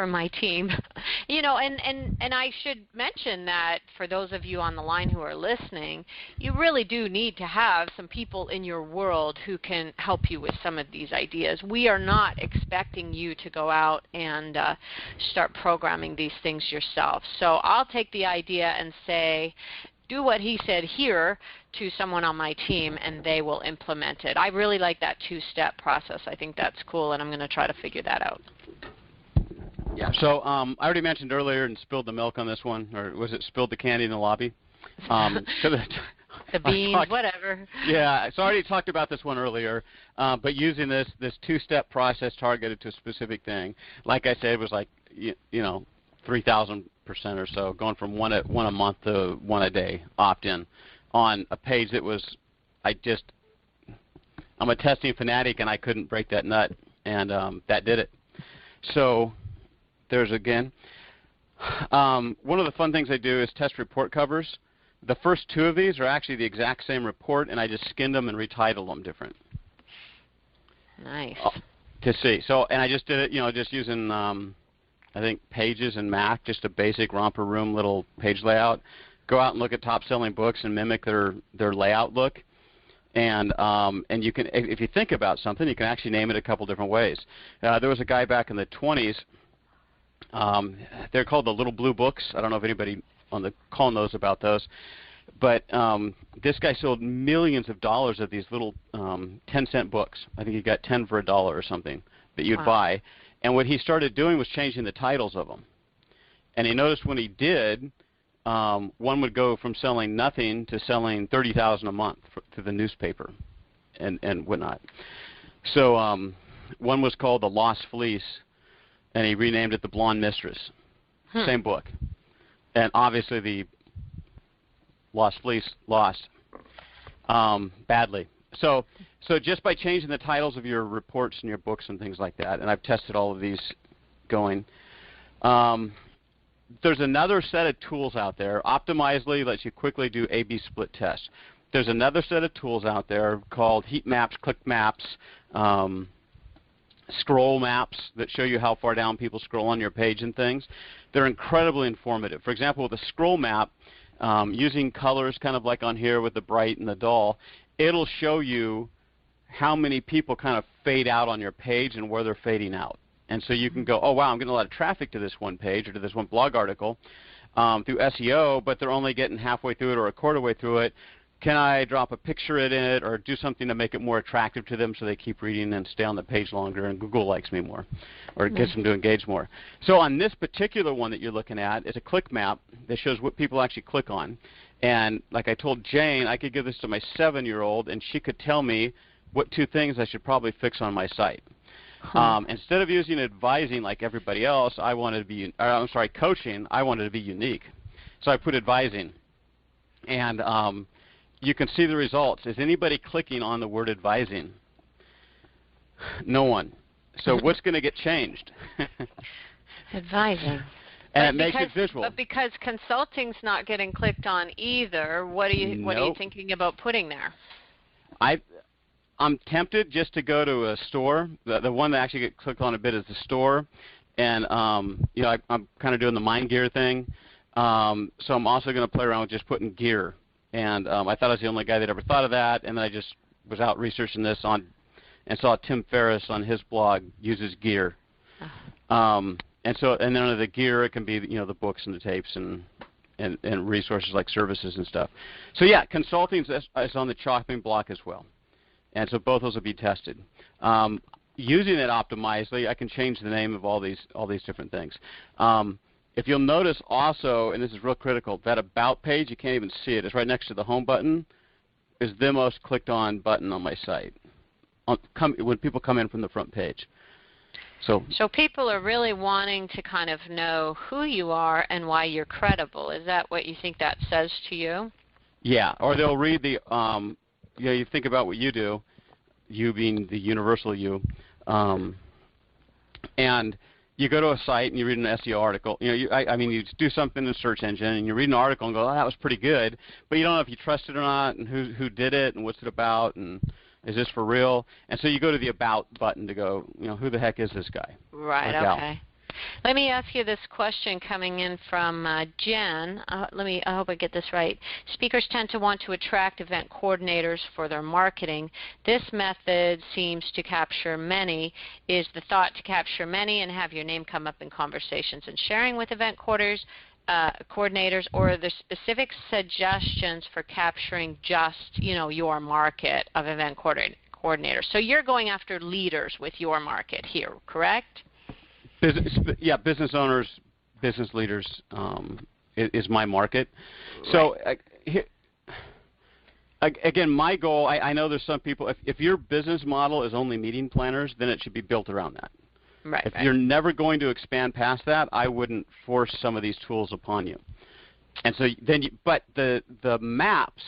my team. You know, and I should mention that for those of you on the line who are listening, you really do need to have some people in your world who can help you with some of these ideas. We are not expecting you to go out and start programming these things yourself. So I'll take the idea and say, do what he said here to someone on my team, and they will implement it. I really like that two-step process. I think that's cool, and I'm going to try to figure that out. Yeah. So I already mentioned earlier and spilled the milk on this one, or was it spilled the candy in the lobby? So the beans, whatever. Yeah. So I already talked about this one earlier, but using this two-step process targeted to a specific thing, like I said, it was like you know 3,000% or so, going from one a month to one a day opt-in on a page that was, I'm a testing fanatic and I couldn't break that nut, and that did it. So there's again, one of the fun things I do is test report covers. The first two of these are actually the exact same report, and I just skinned them and retitled them different. Nice. To see. So, and I just did it, just using I think Pages and Mac, just a basic romper room little page layout. Go out and look at top-selling books and mimic their layout look. And you can, if you think about something, you can actually name it a couple different ways. There was a guy back in the 20s. They're called the Little Blue Books. I don't know if anybody on the call knows about those. But this guy sold millions of dollars of these little 10-cent books. I think he got 10 for $1 or something that you'd buy. And what he started doing was changing the titles of them. And he noticed when he did, one would go from selling nothing to selling $30,000 a month to the newspaper and whatnot. So one was called The Lost Fleece, and he renamed it The Blonde Mistress. Same book. And obviously the Lost Fleece lost badly. So just by changing the titles of your reports and your books and things like that, and I've tested all of these going, there's another set of tools out there. Optimizely lets you quickly do A/B split tests. There's another set of tools out there called heat maps, click maps, scroll maps that show you how far down people scroll on your page and things. They're incredibly informative. For example, with a scroll map, using colors kind of like on here with the bright and the dull, it'll show you how many people kind of fade out on your page and where they're fading out. And so you can go, oh, wow, I'm getting a lot of traffic to this one page or to this one blog article through SEO, but they're only getting halfway through it or a quarter way through it. Can I drop a picture in it or do something to make it more attractive to them so they keep reading and stay on the page longer and Google likes me more or it gets them to engage more? So on this particular one that you're looking at, it's a click map that shows what people actually click on. And like I told Jane, I could give this to my 7-year-old and she could tell me what 2 things I should probably fix on my site. Instead of using advising like everybody else, I wanted to be, coaching, I wanted to be unique. So I put advising. And you can see the results. Is anybody clicking on the word advising? No one. So what's going to get changed? Advising. And it makes it visual. But because consulting's not getting clicked on either, what are you thinking about putting there? I'm tempted just to go to a store. The one that actually gets clicked on a bit is the store. And you know, I'm kind of doing the Mind Gear thing. So I'm also going to play around with just putting gear. And I thought I was the only guy that ever thought of that, and then I just was out researching this and saw Tim Ferriss on his blog uses gear. And then under the gear, it can be, you know, the books and the tapes and resources like services and stuff. So yeah, consulting is on the chopping block as well, and so both those will be tested. Using it optimizedly, I can change the name of all these different things. If you'll notice also, and this is real critical, that About page, you can't even see it. It's right next to the Home button, is the most clicked on button on my site when people come in from the front page. So people are really wanting to kind of know who you are and why you're credible. Is that what you think that says to you? Yeah, or they'll read the, you know, you think about what you do, you being the universal you, and you go to a site and you read an SEO article. You know, I mean, you do something in a search engine and you read an article and go, oh, that was pretty good, but you don't know if you trust it or not, and who did it, and what's it about, and is this for real? And so you go to the About button to go, you know, who the heck is this guy? Right. Okay. Let me ask you this question coming in from Jen. I hope I get this right. Speakers tend to want to attract event coordinators for their marketing. This method seems to capture many. Is the thought to capture many and have your name come up in conversations and sharing with event coordinators, or are there specific suggestions for capturing just, you know, your market of event coordinators? So you're going after leaders with your market here, correct? Business owners, business leaders is my market. Right. So again, my goal, I know there's some people, if your business model is only meeting planners, then it should be built around that. Right. If you're never going to expand past that, I wouldn't force some of these tools upon you. And so then, but the maps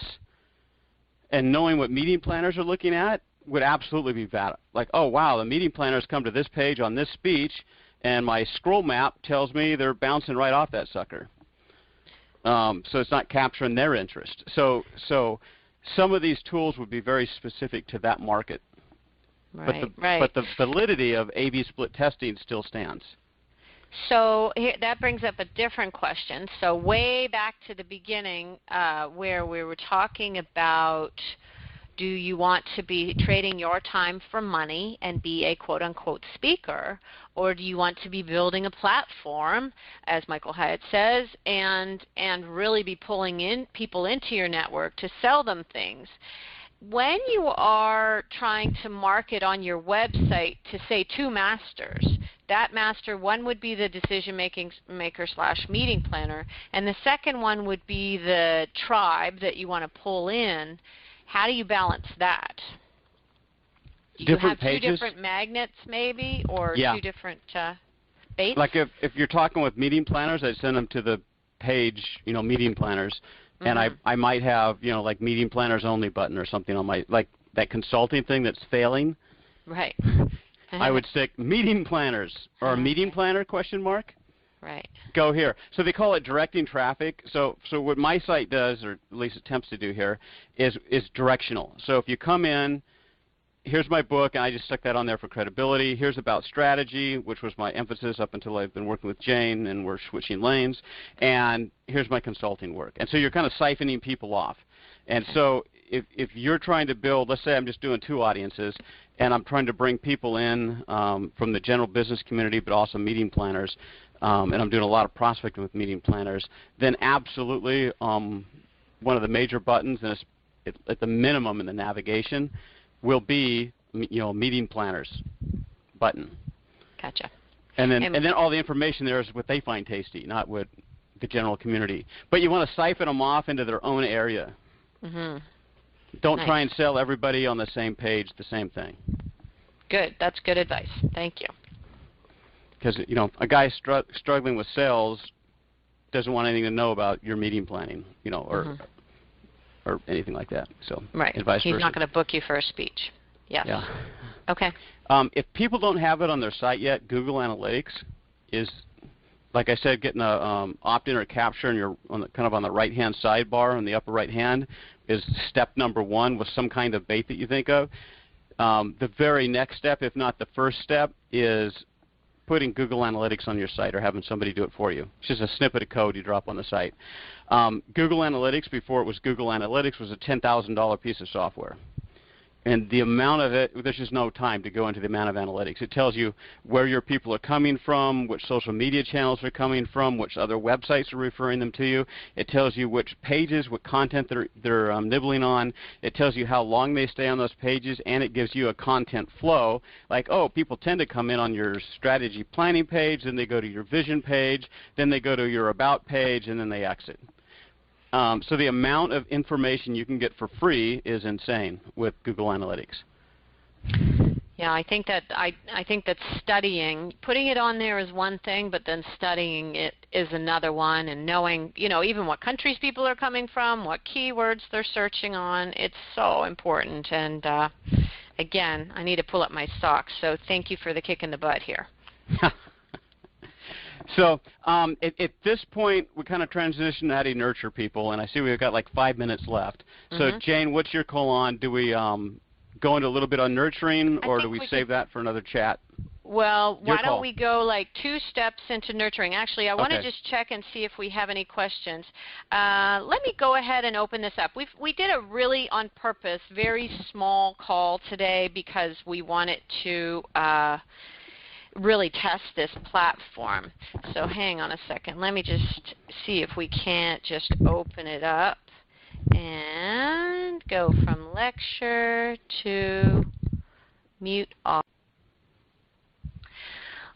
and knowing what meeting planners are looking at would absolutely be valid. Like, oh wow, the meeting planners come to this page on this speech, and my scroll map tells me they're bouncing right off that sucker. So it's not capturing their interest. So some of these tools would be very specific to that market. Right, but the validity of A/B split testing still stands. So that brings up a different question. So way back to the beginning where we were talking about, do you want to be trading your time for money and be a quote-unquote speaker, or do you want to be building a platform, as Michael Hyatt says, and really be pulling in people into your network to sell them things? When you are trying to market on your website to, say, 2 masters, that master, one would be the decision maker / meeting planner, and the second one would be the tribe that you want to pull in. How do you balance that? Do you have 2 different magnets maybe, or 2 different baits? Like if you're talking with meeting planners, I'd send them to the page, you know, meeting planners. And I might have, you know, like meeting planners only button or something on my, like that consulting thing that's failing. Right. I would stick meeting planners or meeting planner ? Right. Go here. So they call it directing traffic. So what my site does, or at least attempts to do here, is directional. So if you come in here's my book, and I just stuck that on there for credibility. Here's about strategy, which was my emphasis up until I've been working with Jane, and we're switching lanes. And here's my consulting work. And so you're kind of siphoning people off. And so if you're trying to build, let's say I'm just doing 2 audiences, and I'm trying to bring people in from the general business community, but also meeting planners, and I'm doing a lot of prospecting with meeting planners, then absolutely one of the major buttons, and it's at the minimum in the navigation, will be, meeting planners button. Gotcha. And then all the information there is what they find tasty, not what the general community. But you want to siphon them off into their own area. Mm-hmm. Don't try and sell everybody on the same page the same thing. Good. That's good advice. Thank you. Because, a guy struggling with sales doesn't want anything to know about your meeting planning, or anything like that. So, right. And vice He's versa. not going to book you for a speech. Yes. Yeah. Okay. If people don't have it on their site yet, Google Analytics is, like I said, getting a opt-in or capture, and you're kind of on the right-hand sidebar in the upper right hand is step number 1 with some kind of bait that you think of. The very next step, if not the first step, is putting Google Analytics on your site or having somebody do it for you. It's just a snippet of code you drop on the site. Google Analytics, before it was Google Analytics, was a $10,000 piece of software. And the amount of it, there's just no time to go into the amount of analytics. It tells you where your people are coming from, which social media channels are coming from, which other websites are referring them to you. It tells you which pages, what content they're nibbling on. It tells you how long they stay on those pages, and it gives you a content flow. Like, people tend to come in on your strategy planning page, then they go to your vision page, then they go to your about page, and then they exit. So the amount of information you can get for free is insane with Google Analytics. Yeah, I think that studying, putting it on there is one thing, but then studying it is another one, and knowing, even what countries people are coming from, what keywords they're searching on. It's so important. And again, I need to pull up my socks. So thank you for the kick in the butt here. So at this point, we kind of transition to how do you nurture people, and I see we've got like 5 minutes left. So Jane, what's your call on? Do we go into a little bit on nurturing, or do we save that for another chat? Well, why don't we go like 2 steps into nurturing? Actually, I want to just check and see if we have any questions. Let me go ahead and open this up. We did a really on purpose, very small call today because we wanted to really test this platform. So hang on a second. Let me just see if we can't just open it up and go from lecture to mute off.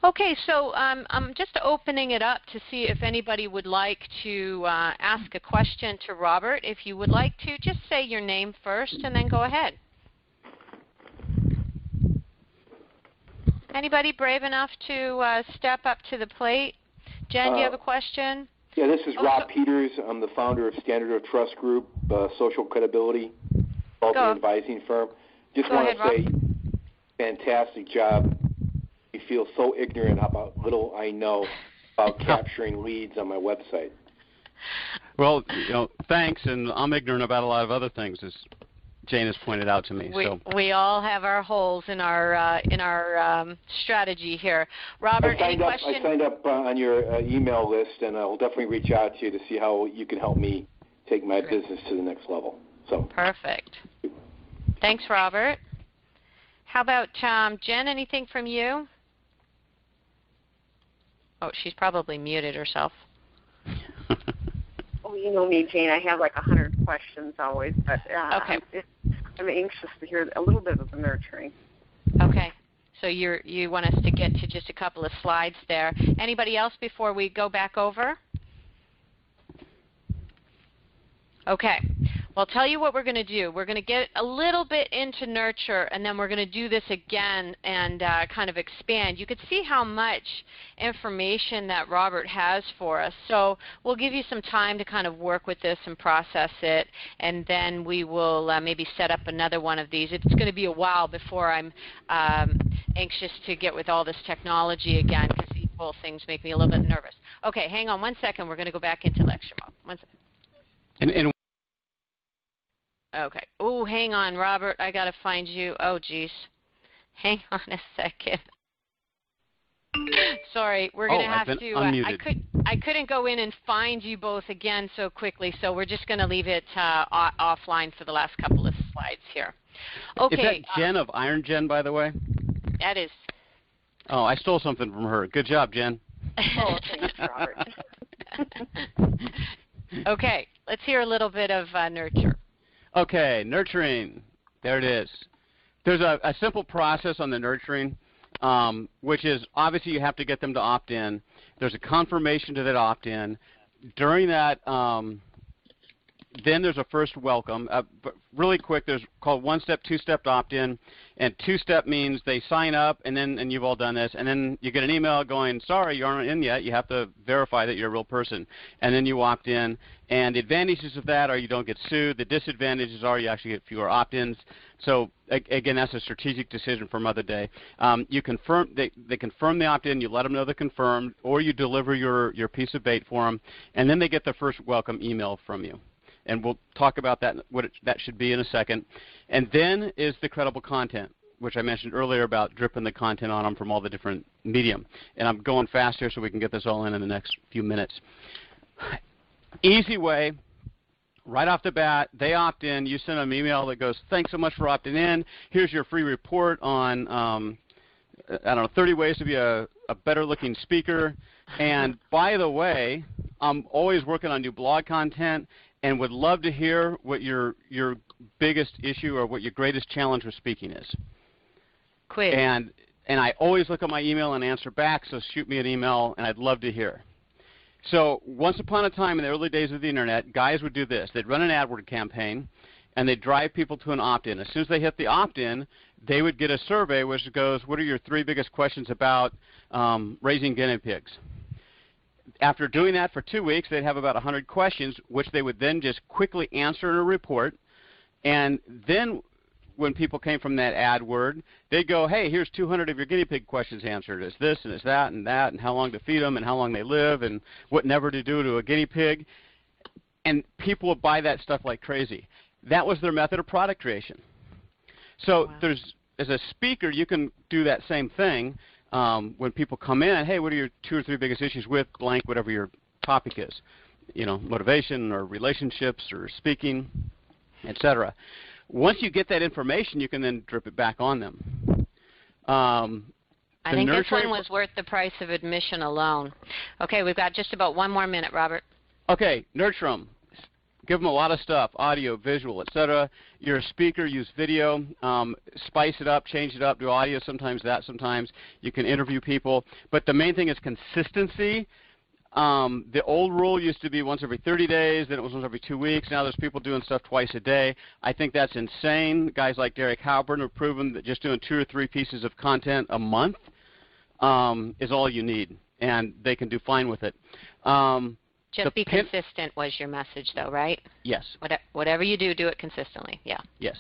Okay, so I'm just opening it up to see if anybody would like to ask a question to Robert. If you would like to, just say your name first and then go ahead. Anybody brave enough to step up to the plate? Jen, do you have a question? Yeah, this is Rob Peters. I'm the founder of Standard of Trust Group, social credibility consulting advising firm. Just want to say, fantastic job. You feel so ignorant about little I know about capturing leads on my website. Well, thanks, and I'm ignorant about a lot of other things, as Jane has pointed out to me. We all have our holes in our strategy here. Robert, any questions? I signed up on your email list, and I'll definitely reach out to you to see how you can help me take my business to the next level. So perfect. Thanks, Robert. How about Jen? Anything from you? Oh, she's probably muted herself. Oh, you know me, Jane. I have like 100 questions always, but okay. I'm anxious to hear a little bit of the nurturing. Okay. So you want us to get to just a couple of slides there. Anybody else before we go back over? Okay. Well, I'll tell you what we're going to do. We're going to get a little bit into nurture, and then we're going to do this again and kind of expand. You could see how much information that Robert has for us. So we'll give you some time to kind of work with this and process it, and then we will maybe set up another one of these. It's going to be a while before I'm anxious to get with all this technology again, because these whole things make me a little bit nervous. Okay, hang on one second. We're going to go back into lecture mode. One second. And Okay. Oh, hang on, Robert. I got to find you. Oh, geez. Hang on a second. Sorry, we're going to have to. Unmuted. I couldn't go in and find you both again so quickly, so we're just going to leave it offline for the last couple of slides here. Okay. Is that Jen of Iron Gen, by the way? That is. Oh, I stole something from her. Good job, Jen. Oh, thanks, Robert. Okay, let's hear a little bit of nurture. Okay, nurturing. There it is. There's a simple process on the nurturing, which is obviously you have to get them to opt in. There's a confirmation to that opt-in. During that, then there's a first welcome. But really quick, there's called one-step, two-step opt-in. And two-step means they sign up, and you've all done this, and then you get an email going, sorry, you aren't in yet. You have to verify that you're a real person. And then you opt in. And the advantages of that are you don't get sued. The disadvantages are you actually get fewer opt-ins. So, again, that's a strategic decision for Mother Day. You confirm, they confirm the opt-in, you let them know they're confirmed, or you deliver your piece of bait for them, and then they get their first welcome email from you. And we'll talk about that, what that should be in a second. And then is the credible content, which I mentioned earlier about dripping the content on them from all the different medium. And I'm going fast here so we can get this all in the next few minutes. Easy way, right off the bat, they opt in. You send them an email that goes, thanks so much for opting in. Here's your free report on, I don't know, 30 ways to be a better-looking speaker. And by the way, I'm always working on new blog content, and would love to hear what your biggest issue or what your greatest challenge with speaking is. Quiz. And I always look at my email and answer back, so shoot me an email, and I'd love to hear. So once upon a time in the early days of the Internet, guys would do this. They'd run an AdWords campaign, and they'd drive people to an opt-in. As soon as they hit the opt-in, they would get a survey which goes, what are your 3 biggest questions about raising guinea pigs? After doing that for 2 weeks, they'd have about 100 questions, which they would then just quickly answer in a report. And then when people came from that AdWord, they'd go, hey, here's 200 of your guinea pig questions answered. It's this and it's that, and how long to feed them, and how long they live, and what never to do to a guinea pig. And people would buy that stuff like crazy. That was their method of product creation. So wow. As a speaker, you can do that same thing. When people come in, hey, what are your 2 or 3 biggest issues with blank, whatever your topic is, you know, motivation or relationships or speaking, etc. Once you get that information, you can then drip it back on them. I think this one was worth the price of admission alone. Okay, we've got just about 1 more minute, Robert. Okay, nurture them. Give them a lot of stuff, audio, visual, etc. You're a speaker, use video, spice it up, change it up, do audio sometimes, that sometimes. You can interview people. But the main thing is consistency. The old rule used to be once every 30 days, then it was once every 2 weeks. Now there's people doing stuff twice a day. I think that's insane. Guys like Derek Halpern have proven that just doing 2 or 3 pieces of content a month is all you need, and they can do fine with it. Just be consistent was your message, though, right? Yes. Whatever you do, do it consistently. Yeah. Yes.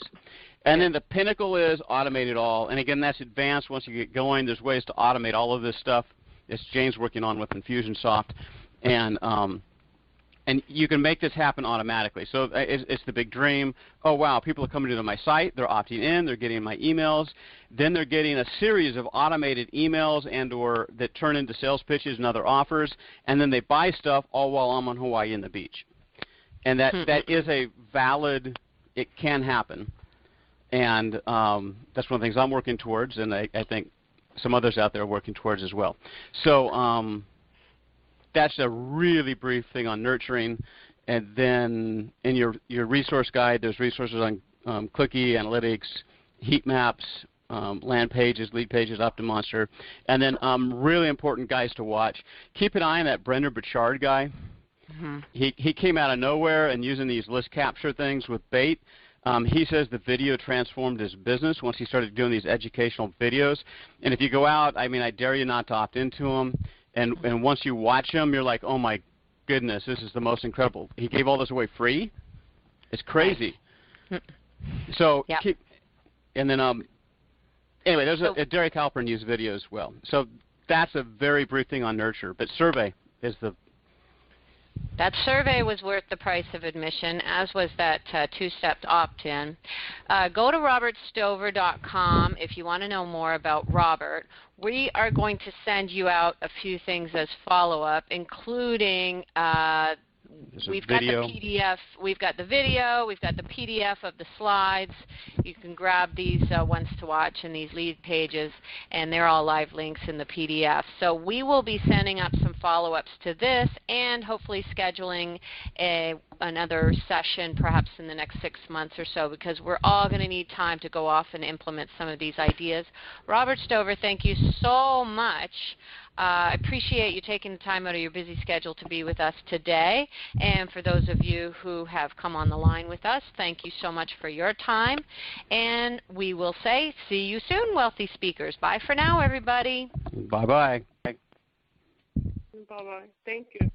And then the pinnacle is automate it all. And again, that's advanced. Once you get going, there's ways to automate all of this stuff. It's James working on with Infusionsoft, and you can make this happen automatically. So it's the big dream. Oh wow, people are coming to my site. They're opting in. They're getting my emails. Then they're getting a series of automated emails and/or that turn into sales pitches and other offers. And then they buy stuff all while I'm on Hawaii in the beach. And that is a valid. It can happen. And that's one of the things I'm working towards, and I think some others out there are working towards as well. So that's a really brief thing on nurturing. And then in your resource guide, there's resources on Clicky, analytics, heat maps, land pages, lead pages, OptiMonster. And then really important guys to watch. Keep an eye on that Brendon Burchard guy. Mm-hmm. He came out of nowhere and using these list capture things with bait. He says the video transformed his business once he started doing these educational videos. And if you go out, I mean, I dare you not to opt into them. And once you watch them, you're like, oh, my goodness, this is the most incredible. He gave all this away free? It's crazy. So yep. And then anyway, there's a Derek Halpern used video as well. So that's a very brief thing on nurture. But survey is the That survey was worth the price of admission, as was that two-step opt-in. Go to robertstover.com if you want to know more about Robert. We are going to send you out a few things as follow-up, including we've got the PDF, we've got the video, we've got the PDF of the slides. You can grab these ones to watch and these lead pages, and they're all live links in the PDF. So we will be sending up some follow-ups to this and hopefully scheduling another session perhaps in the next 6 months or so, because we're all going to need time to go off and implement some of these ideas. Robert Stover, thank you so much. I appreciate you taking the time out of your busy schedule to be with us today. And for those of you who have come on the line with us, thank you so much for your time. And we will say, see you soon, wealthy speakers. Bye for now, everybody. Bye-bye. Bye-bye. Thank you.